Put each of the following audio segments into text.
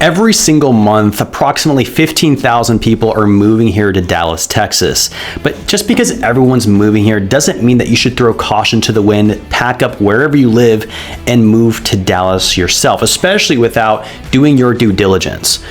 Every single month, approximately 15,000 people are moving here to Dallas, Texas. But just because everyone's moving here doesn't mean that you should throw caution to the wind, pack up wherever you live, and move to Dallas yourself, especially without doing your due diligence.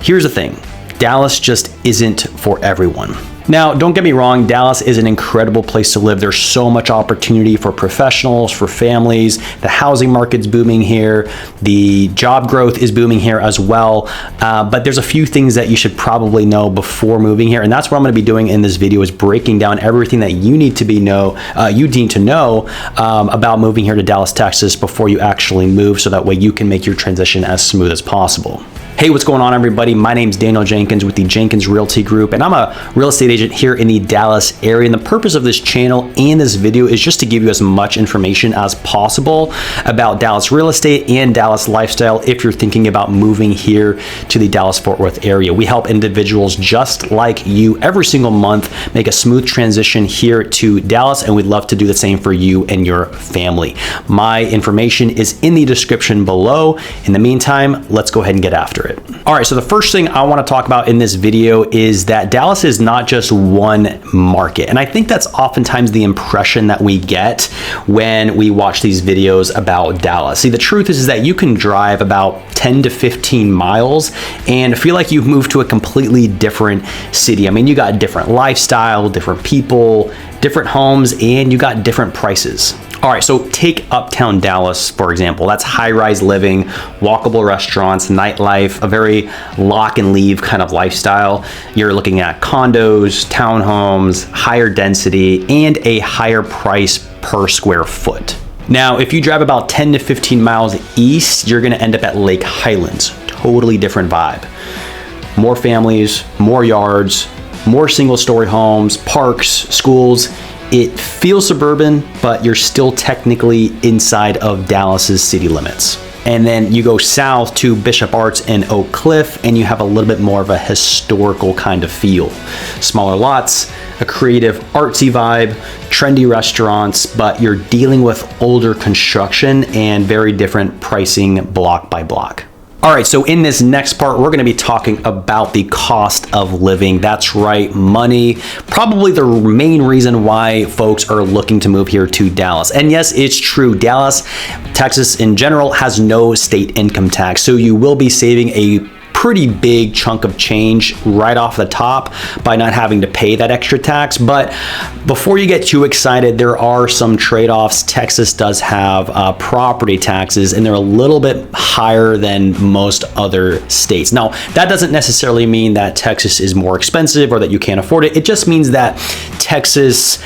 Here's the thing, Dallas just isn't for everyone. Now, don't get me wrong, Dallas is an incredible place to live. There's so much opportunity for professionals, for families. The housing market's booming here. The job growth is booming here as well. But there's a few things that you should probably know before moving here. And that's what I'm gonna be doing in this video, is breaking down everything that you need to know about moving here to Dallas, Texas before you actually move, so that way you can make your transition as smooth as possible. Hey, what's going on, everybody? My name's Daniel Jenkins with the Jenkins Realty Group, and I'm a real estate agent here in the Dallas area. And the purpose of this channel and this video is just to give you as much information as possible about Dallas real estate and Dallas lifestyle if you're thinking about moving here to the Dallas-Fort Worth area. We help individuals just like you every single month make a smooth transition here to Dallas, and we'd love to do the same for you and your family. My information is in the description below. In the meantime, let's go ahead and get after it. All right, so the first thing I want to talk about in this video is that Dallas is not just one market. And I think that's oftentimes the impression that we get when we watch these videos about Dallas. See, the truth is that you can drive about 10 to 15 miles and feel like you've moved to a completely different city. I mean, you got different lifestyle, different people, different homes, and you got different prices. All right, so take Uptown Dallas, for example. That's high-rise living, walkable restaurants, nightlife, a very lock and leave kind of lifestyle. You're looking at condos, townhomes, higher density, and a higher price per square foot. Now, if you drive about 10 to 15 miles east, you're gonna end up at Lake Highlands. Totally different vibe. More families, more yards, more single-story homes, parks, schools. It feels suburban, but you're still technically inside of Dallas's city limits. And then you go south to Bishop Arts and Oak Cliff, and you have a little bit more of a historical kind of feel. Smaller lots, a creative artsy vibe, trendy restaurants, but you're dealing with older construction and very different pricing block by block. All right, so in this next part, we're gonna be talking about the cost of living. That's right, money. Probably the main reason why folks are looking to move here to Dallas. And yes, it's true, Dallas, Texas in general has no state income tax. So you will be saving a pretty big chunk of change right off the top by not having to pay that extra tax. But before you get too excited, there are some trade-offs. Texas does have property taxes, and they're a little bit higher than most other states. Now, that doesn't necessarily mean that Texas is more expensive or that you can't afford it. It just means that Texas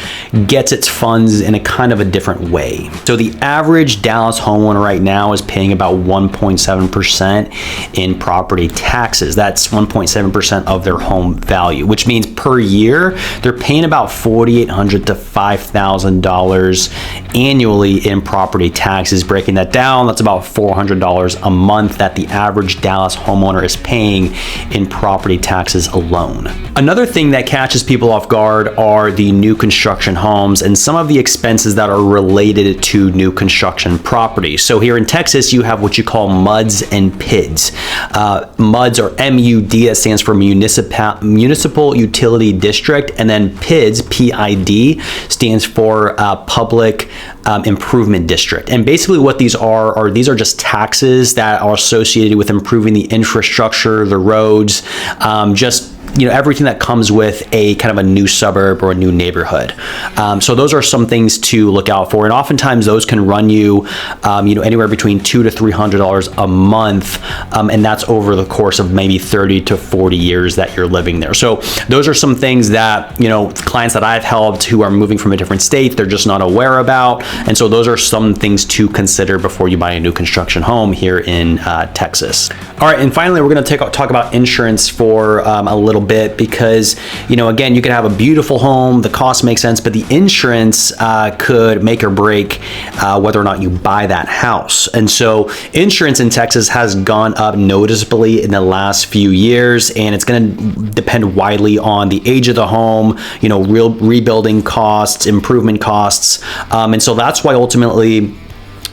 gets its funds in a kind of a different way. So the average Dallas homeowner right now is paying about 1.7% in property taxes. That's 1.7% of their home value, which means per year they're paying about $4,800 to $5,000 annually in property taxes. Breaking that down, that's about $400 a month that the average Dallas homeowner is paying in property taxes alone. Another thing that catches people off guard are the new construction homes and some of the expenses that are related to new construction properties. So here in Texas, you have what you call MUDs and PIDs. MUDs, or MUD, that stands for Municipal Utility District, and then PIDs, PID, stands for Public Improvement District. And basically what these are just taxes that are associated with improving the infrastructure, the roads, just everything that comes with a kind of a new suburb or a new neighborhood. So those are some things to look out for. And oftentimes those can run you, anywhere between $200 to $300 a month. And that's over the course of maybe 30 to 40 years that you're living there. So those are some things that, clients that I've helped who are moving from a different state, they're just not aware about. And so those are some things to consider before you buy a new construction home here in Texas. All right, and finally, we're gonna talk about insurance for a little bit, because again, you could have a beautiful home, the cost makes sense, but the insurance could make or break whether or not you buy that house. And so insurance in Texas has gone up noticeably in the last few years, and it's going to depend widely on the age of the home, real rebuilding costs, improvement costs, and so that's why ultimately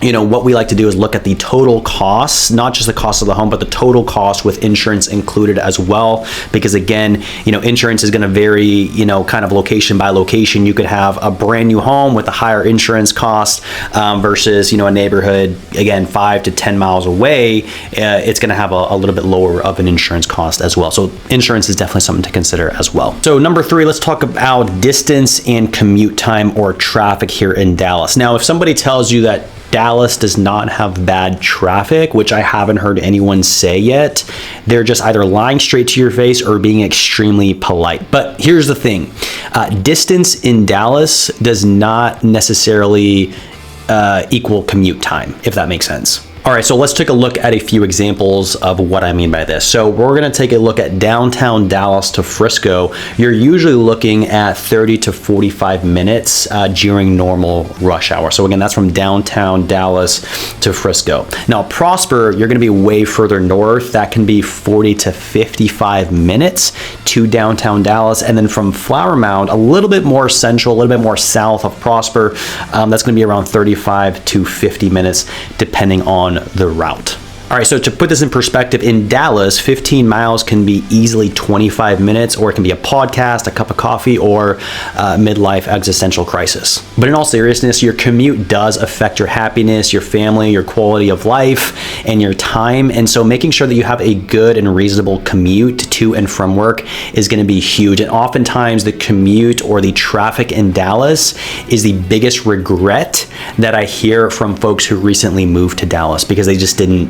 what we like to do is look at the total costs, not just the cost of the home, but the total cost with insurance included as well. Because again, insurance is going to vary, kind of location by location. You could have a brand new home with a higher insurance cost versus, a neighborhood, again, 5 to 10 miles away. It's going to have a little bit lower of an insurance cost as well. So insurance is definitely something to consider as well. So number 3, let's talk about distance and commute time or traffic here in Dallas. Now, if somebody tells you that Dallas does not have bad traffic, which I haven't heard anyone say yet, they're just either lying straight to your face or being extremely polite. But here's the thing, distance in Dallas does not necessarily equal commute time, if that makes sense. All right, so let's take a look at a few examples of what I mean by this. So we're gonna take a look at downtown Dallas to Frisco. You're usually looking at 30 to 45 minutes during normal rush hour. So again, that's from downtown Dallas to Frisco. Now Prosper, you're gonna be way further north. That can be 40 to 55 minutes to downtown Dallas. And then from Flower Mound, a little bit more central, a little bit more south of Prosper, that's gonna be around 35 to 50 minutes, depending on the route. All right, so to put this in perspective, in Dallas, 15 miles can be easily 25 minutes, or it can be a podcast, a cup of coffee, or a midlife existential crisis. But in all seriousness, your commute does affect your happiness, your family, your quality of life, and your time. And so making sure that you have a good and reasonable commute to and from work is gonna be huge. And oftentimes the commute or the traffic in Dallas is the biggest regret that I hear from folks who recently moved to Dallas, because they just didn't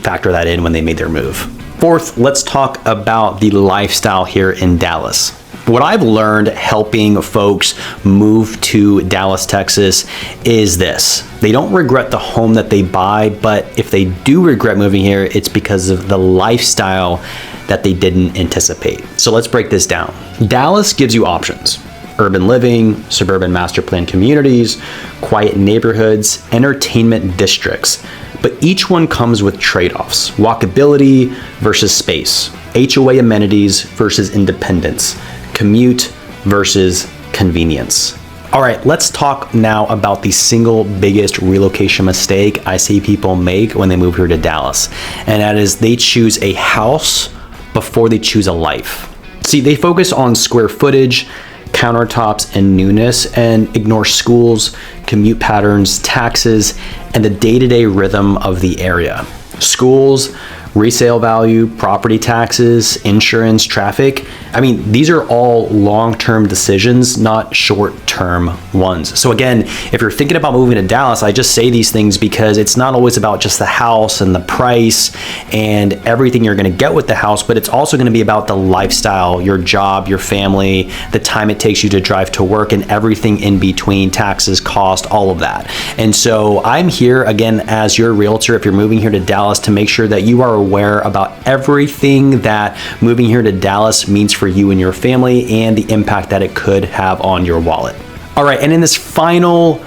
factor that in when they made their move. Fourth, let's talk about the lifestyle here in Dallas. What I've learned helping folks move to Dallas, Texas is this. They don't regret the home that they buy, but if they do regret moving here, it's because of the lifestyle that they didn't anticipate. So let's break this down. Dallas gives you options: urban living, suburban master plan communities, quiet neighborhoods, entertainment districts. But each one comes with trade-offs: walkability versus space, HOA amenities versus independence, commute versus convenience. All right, let's talk now about the single biggest relocation mistake I see people make when they move here to Dallas. And that is they choose a house before they choose a life. See, they focus on square footage, countertops, and newness, and ignore schools, commute patterns, taxes, and the day-to-day rhythm of the area. Schools, resale value, property taxes, insurance, traffic. I mean, these are all long-term decisions, not short-term ones. So again, if you're thinking about moving to Dallas, I just say these things because it's not always about just the house and the price and everything you're gonna get with the house, but it's also gonna be about the lifestyle, your job, your family, the time it takes you to drive to work, and everything in between, taxes, cost, all of that. And so I'm here again as your realtor, if you're moving here to Dallas, to make sure that you are aware about everything that moving here to Dallas means for you and your family, and the impact that it could have on your wallet. All right, and in this final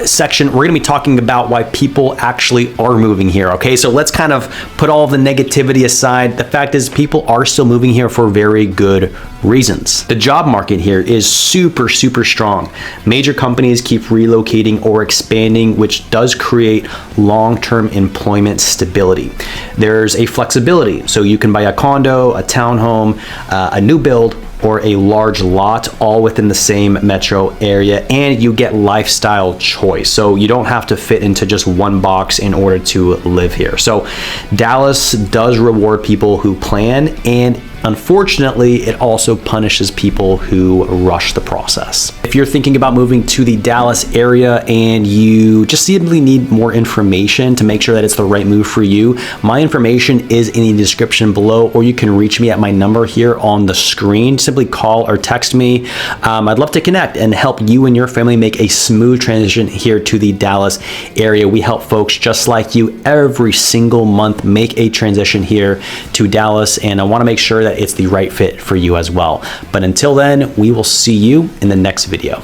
section, we're gonna be talking about why people actually are moving here, okay? So let's kind of put all the negativity aside. The fact is, people are still moving here for very good reasons. The job market here is super, super strong. Major companies keep relocating or expanding, which does create long-term employment stability. There's a flexibility, so you can buy a condo, a townhome, a new build, or a large lot, all within the same metro area, and you get lifestyle choice. So you don't have to fit into just one box in order to live here. So Dallas does reward people who plan, and unfortunately, it also punishes people who rush the process. If you're thinking about moving to the Dallas area and you just simply need more information to make sure that it's the right move for you, my information is in the description below, or you can reach me at my number here on the screen. Simply call or text me. I'd love to connect and help you and your family make a smooth transition here to the Dallas area. We help folks just like you every single month make a transition here to Dallas, and I want to make sure that it's the right fit for you as well. But until then, we will see you in the next video.